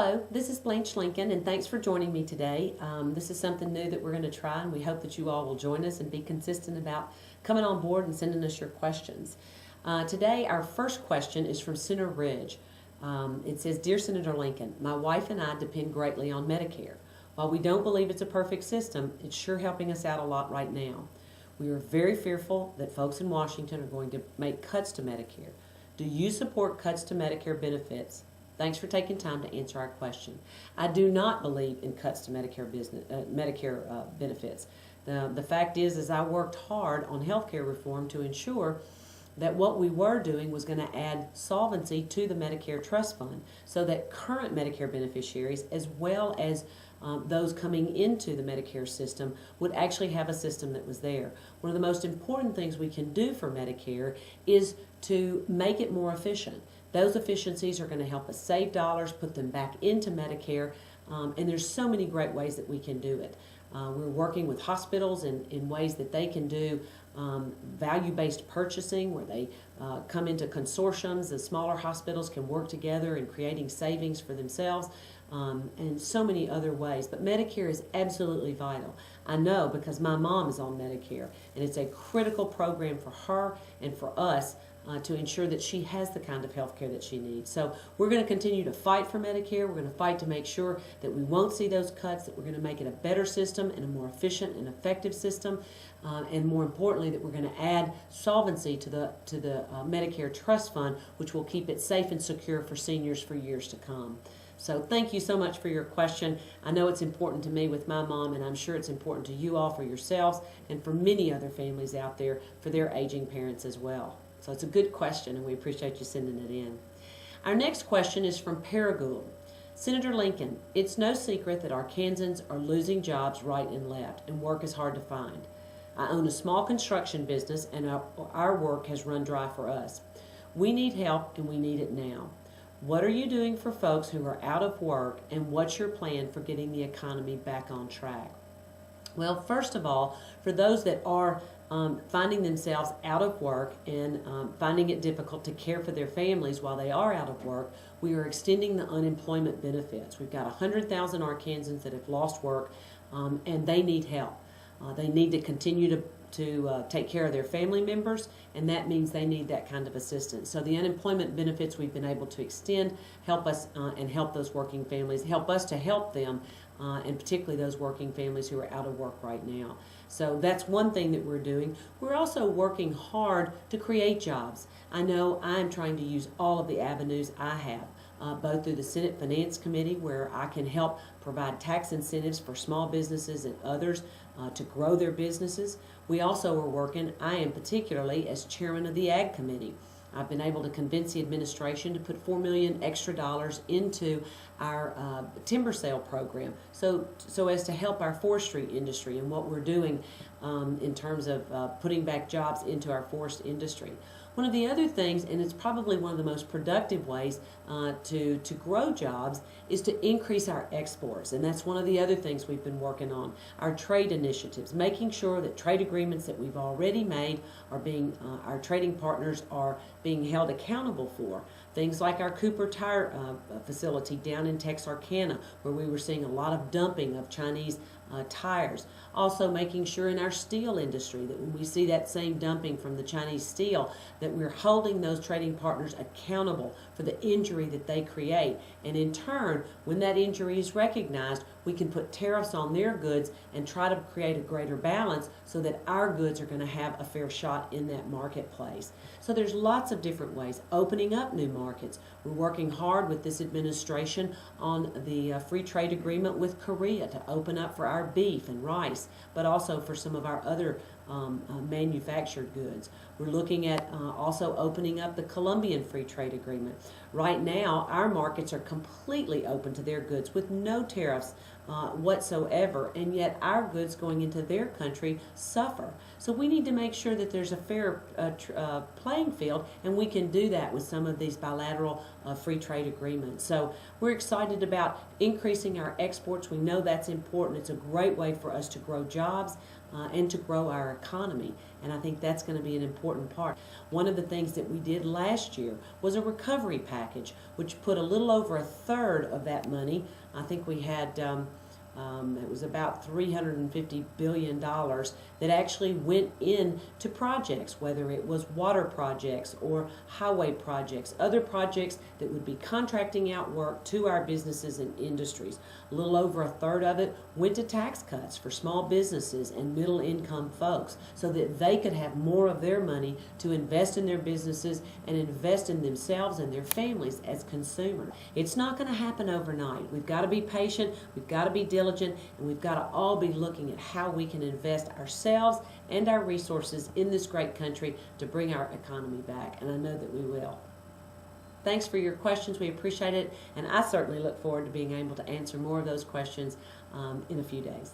Hello, this is Blanche Lincoln, and thanks for joining me today. This is something new that we're going to try, and we hope that you all will join us and be consistent about coming on board and sending us your questions. Today, our first question is from Center Ridge. It says, Dear Senator Lincoln, my wife and I depend greatly on Medicare. While we don't believe it's a perfect system, it's sure helping us out a lot right now. We are very fearful that folks in Washington are going to make cuts to Medicare. Do you support cuts to Medicare benefits? Thanks for taking time to answer our question. I do not believe in cuts to Medicare benefits. The fact is I worked hard on health care reform to ensure that what we were doing was going to add solvency to the Medicare Trust Fund so that current Medicare beneficiaries, as well as those coming into the Medicare system, would actually have a system that was there. One of the most important things we can do for Medicare is to make it more efficient. Those efficiencies are going to help us save dollars, put them back into Medicare, and there's so many great ways that we can do it. We're working with hospitals in ways that they can do value-based purchasing, where they come into consortiums. The smaller hospitals can work together in creating savings for themselves, and so many other ways. But Medicare is absolutely vital. I know because my mom is on Medicare, and it's a critical program for her and for us to ensure that she has the kind of health care that she needs. So we're going to continue to fight for Medicare. We're going to fight to make sure that we won't see those cuts, that we're going to make it a better system and a more efficient and effective system, and more importantly, that we're going to add solvency to the Medicare Trust Fund, which will keep it safe and secure for seniors for years to come. So thank you so much for your question. I know it's important to me with my mom, and I'm sure it's important to you all for yourselves and for many other families out there for their aging parents as well. So it's a good question, and we appreciate you sending it in. Our next question is from Paragould. Senator Lincoln, it's no secret that Arkansans are losing jobs right and left, and work is hard to find. I own a small construction business, and our work has run dry for us. We need help, and we need it now. What are you doing for folks who are out of work, and what's your plan for getting the economy back on track? Well, first of all, for those that are finding themselves out of work and finding it difficult to care for their families while they are out of work, we are extending the unemployment benefits. We've got 100,000 Arkansans that have lost work, and they need help. They need to continue to take care of their family members, and that means they need that kind of assistance. So the unemployment benefits we've been able to extend help us and help those working families, help us to help them, and particularly those working families who are out of work right now. So that's one thing that we're doing. We're also working hard to create jobs. I know I'm trying to use all of the avenues I have, both through the Senate Finance Committee, where I can help provide tax incentives for small businesses and others to grow their businesses. We also are working, I am particularly as chairman of the Ag Committee. I've been able to convince the administration to put $4 million extra into our timber sale program, so as to help our forestry industry and what we're doing in terms of putting back jobs into our forest industry. One of the other things, and it's probably one of the most productive ways to grow jobs, is to increase our exports. And that's one of the other things we've been working on, our trade initiatives, making sure that trade agreements that we've already made are being, our trading partners are being held accountable for. Things like our Cooper Tire facility down in Texarkana, where we were seeing a lot of dumping of Chinese tires. Also making sure in our steel industry that when we see that same dumping from the Chinese steel, that we're holding those trading partners accountable for the injury that they create. And in turn, when that injury is recognized, we can put tariffs on their goods and try to create a greater balance so that our goods are going to have a fair shot in that marketplace. So there's lots of different ways. Opening up new markets. We're working hard with this administration on the free trade agreement with Korea to open up for our beef and rice, but also for some of our other manufactured goods. We're looking at also opening up the Colombian Free Trade Agreement. Right now, our markets are completely open to their goods with no tariffs whatsoever, and yet our goods going into their country suffer. So we need to make sure that there's a fair playing field, and we can do that with some of these bilateral free trade agreements. So we're excited about increasing our exports. We know that's important. It's a great way for us to grow jobs and to grow our economy, and I think that's going to be an important part. One of the things that we did last year was a recovery package, which put a little over a third of that money. I think we had it was about $350 billion that actually went into projects, whether it was water projects or highway projects, other projects that would be contracting out work to our businesses and industries. A little over a third of it went to tax cuts for small businesses and middle income folks so that they could have more of their money to invest in their businesses and invest in themselves and their families as consumers. It's not going to happen overnight. We've got to be patient, we've got to be diligent, and we've got to all be looking at how we can invest ourselves and our resources in this great country to bring our economy back, and I know that we will. Thanks for your questions. We appreciate it, and I certainly look forward to being able to answer more of those questions in a few days.